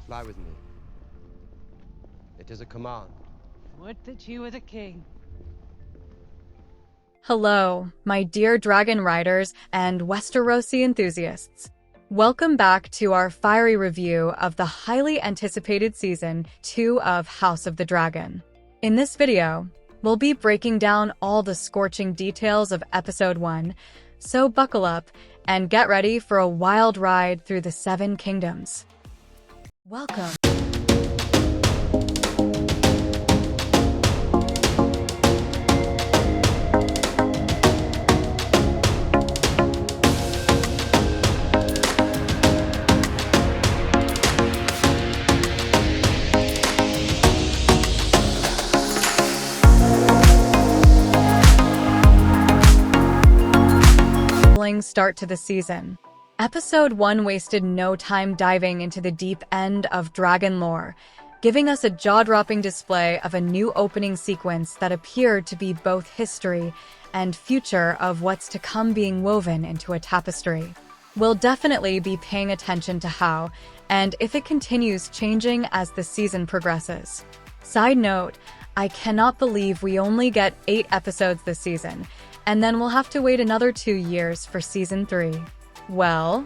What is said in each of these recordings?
Fly with me. It is a command. Would that you were the king. Hello, my dear dragon riders and Westerosi enthusiasts. Welcome back to our fiery review of the highly anticipated Season 2 of House of the Dragon. In this video, we'll be breaking down all the scorching details of Episode 1, so buckle up and get ready for a wild ride through the Seven Kingdoms. Welcome. Start to the season. Episode 1 wasted no time diving into the deep end of dragon lore, giving us a jaw-dropping display of a new opening sequence that appeared to be both history and future of what's to come being woven into a tapestry. We'll definitely be paying attention to how, and if it continues changing as the season progresses. Side note, I cannot believe we only get 8 episodes this season, and then we'll have to wait another 2 years for Season 3. Well,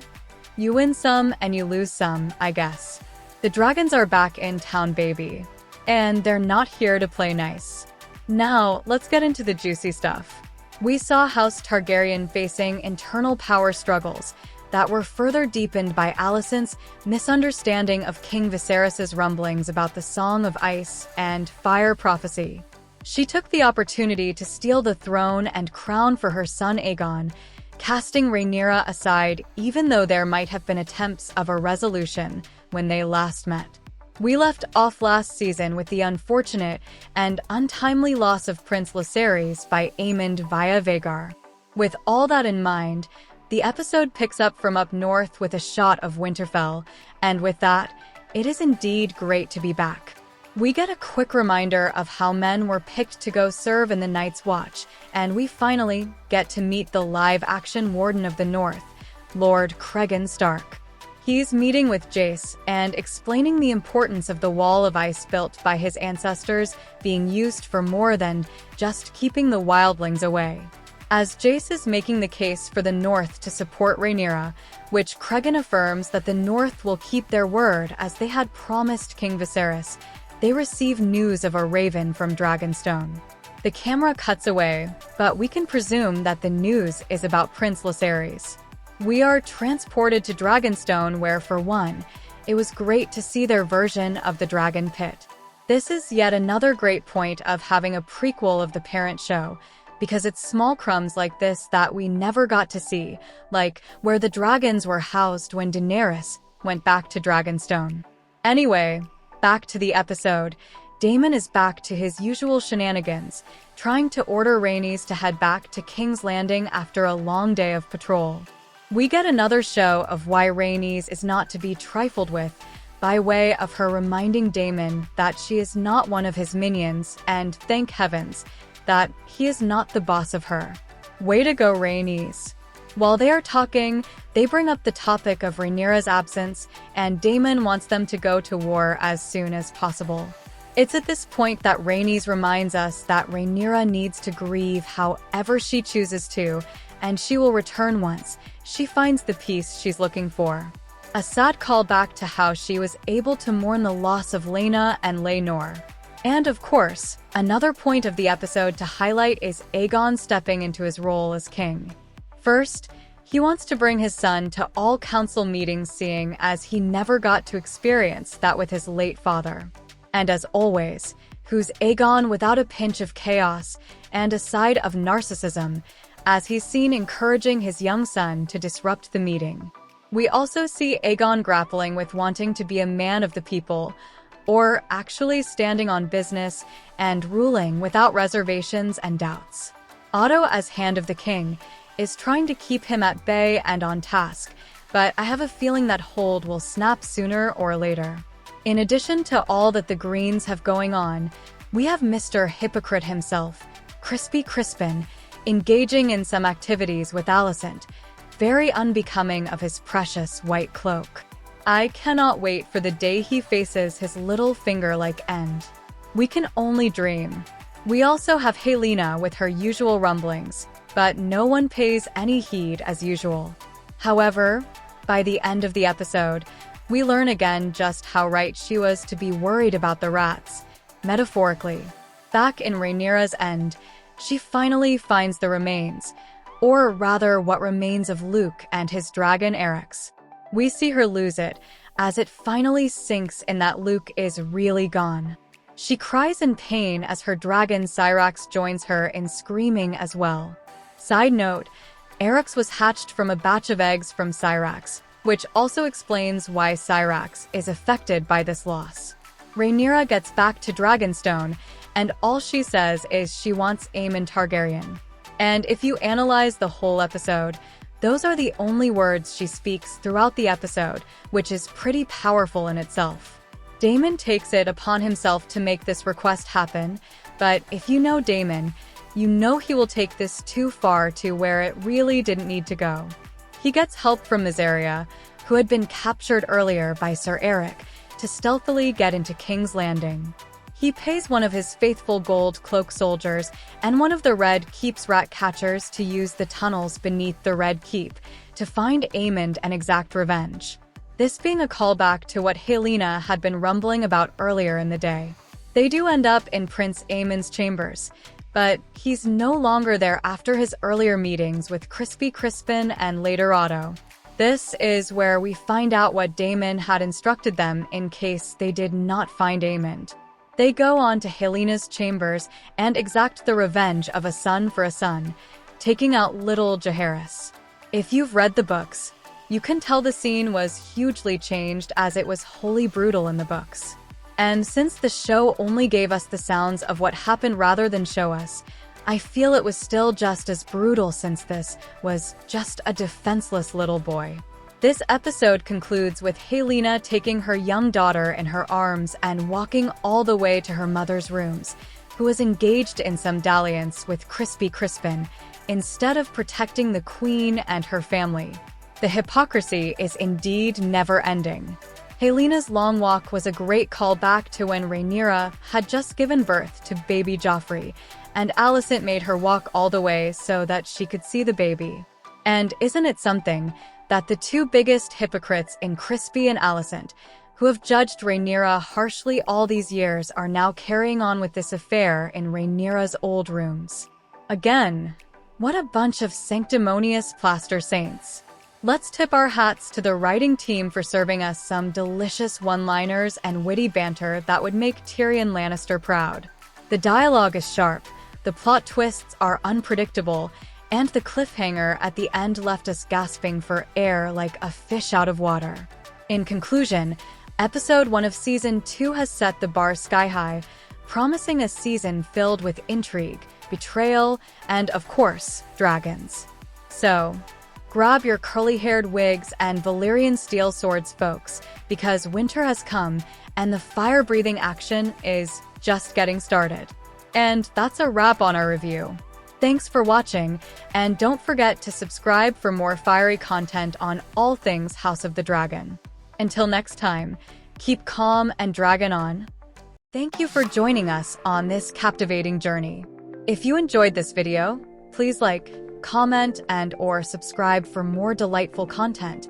you win some and you lose some, I guess. The dragons are back in town, baby. And they're not here to play nice. Now, let's get into the juicy stuff. We saw House Targaryen facing internal power struggles that were further deepened by Alicent's misunderstanding of King Viserys' rumblings about the Song of Ice and Fire prophecy. She took the opportunity to steal the throne and crown for her son Aegon, casting Rhaenyra aside even though there might have been attempts of a resolution when they last met. We left off last season with the unfortunate and untimely loss of Prince Lucerys by Aemond via Vhagar. With all that in mind, the episode picks up from up north with a shot of Winterfell, and with that, it is indeed great to be back. We get a quick reminder of how men were picked to go serve in the Night's Watch, and we finally get to meet the live-action Warden of the North, Lord Cregan Stark. He's meeting with Jace and explaining the importance of the wall of ice built by his ancestors being used for more than just keeping the wildlings away. As Jace is making the case for the North to support Rhaenyra, which Cregan affirms that the North will keep their word as they had promised King Viserys, they receive news of a raven from Dragonstone. The camera cuts away, but we can presume that the news is about Prince Lucerys. We are transported to Dragonstone where, for one, it was great to see their version of the Dragon Pit. This is yet another great point of having a prequel of the parent show, because it's small crumbs like this that we never got to see, like where the dragons were housed when Daenerys went back to Dragonstone. Anyway, back to the episode. Daemon is back to his usual shenanigans, trying to order Rhaenys to head back to King's Landing after a long day of patrol. We get another show of why Rhaenys is not to be trifled with, by way of her reminding Daemon that she is not one of his minions, and thank heavens that he is not the boss of her. Way to go, Rhaenys. While they are talking, they bring up the topic of Rhaenyra's absence, and Daemon wants them to go to war as soon as possible. It's at this point that Rhaenys reminds us that Rhaenyra needs to grieve however she chooses to, and she will return once she finds the peace she's looking for. A sad callback to how she was able to mourn the loss of Laena and Laenor. And of course, another point of the episode to highlight is Aegon stepping into his role as king. First, he wants to bring his son to all council meetings, seeing as he never got to experience that with his late father. And as always, who's Aegon without a pinch of chaos and a side of narcissism, as he's seen encouraging his young son to disrupt the meeting. We also see Aegon grappling with wanting to be a man of the people, or actually standing on business and ruling without reservations and doubts. Otto, as Hand of the King, is trying to keep him at bay and on task, but I have a feeling that hold will snap sooner or later. In addition to all that the Greens have going on, we have Mr. Hypocrite himself, Crispy Crispin, engaging in some activities with Alicent, very unbecoming of his precious white cloak. I cannot wait for the day he faces his little finger-like end. We can only dream. We also have Helena with her usual rumblings, but no one pays any heed as usual. However, by the end of the episode, we learn again just how right she was to be worried about the rats. Metaphorically, back in Rhaenyra's End, she finally finds the remains, or rather what remains of Luke and his dragon Eryx. We see her lose it, as it finally sinks in that Luke is really gone. She cries in pain as her dragon Syrax joins her in screaming as well. Side note, Eryx was hatched from a batch of eggs from Syrax, which also explains why Syrax is affected by this loss. Rhaenyra gets back to Dragonstone, and all she says is she wants Aemon Targaryen. And if you analyze the whole episode, those are the only words she speaks throughout the episode, which is pretty powerful in itself. Daemon takes it upon himself to make this request happen, but if you know Daemon, you know he will take this too far to where it really didn't need to go. He gets help from Miseria, who had been captured earlier by Sir Eric, to stealthily get into King's Landing. He pays one of his faithful gold cloak soldiers and one of the Red Keep's rat catchers to use the tunnels beneath the Red Keep to find Aemond and exact revenge. This being a callback to what Helena had been rumbling about earlier in the day. They do end up in Prince Aemond's chambers, but he's no longer there after his earlier meetings with Crispy Crispin and later Otto. This is where we find out what Daemon had instructed them in case they did not find Aemond. They go on to Helena's chambers and exact the revenge of a son for a son, taking out little Jaehaerys. If you've read the books, you can tell the scene was hugely changed as it was wholly brutal in the books. And since the show only gave us the sounds of what happened rather than show us, I feel it was still just as brutal since this was just a defenseless little boy. This episode concludes with Helena taking her young daughter in her arms and walking all the way to her mother's rooms, who was engaged in some dalliance with Crispy Crispin, instead of protecting the queen and her family. The hypocrisy is indeed never-ending. Helena's long walk was a great callback to when Rhaenyra had just given birth to baby Joffrey, and Alicent made her walk all the way so that she could see the baby. And isn't it something that the two biggest hypocrites in Crispy and Alicent, who have judged Rhaenyra harshly all these years, are now carrying on with this affair in Rhaenyra's old rooms? Again, what a bunch of sanctimonious plaster saints. Let's tip our hats to the writing team for serving us some delicious one-liners and witty banter that would make Tyrion Lannister proud. The dialogue is sharp, the plot twists are unpredictable, and the cliffhanger at the end left us gasping for air like a fish out of water. In conclusion, Episode 1 of Season 2 has set the bar sky-high, promising a season filled with intrigue, betrayal, and, of course, dragons. So, grab your curly-haired wigs and Valyrian steel swords, folks, because winter has come and the fire-breathing action is just getting started. And that's a wrap on our review. Thanks for watching, and don't forget to subscribe for more fiery content on all things House of the Dragon. Until next time, keep calm and dragon on. Thank you for joining us on this captivating journey. If you enjoyed this video, please like, comment, and/or subscribe for more delightful content.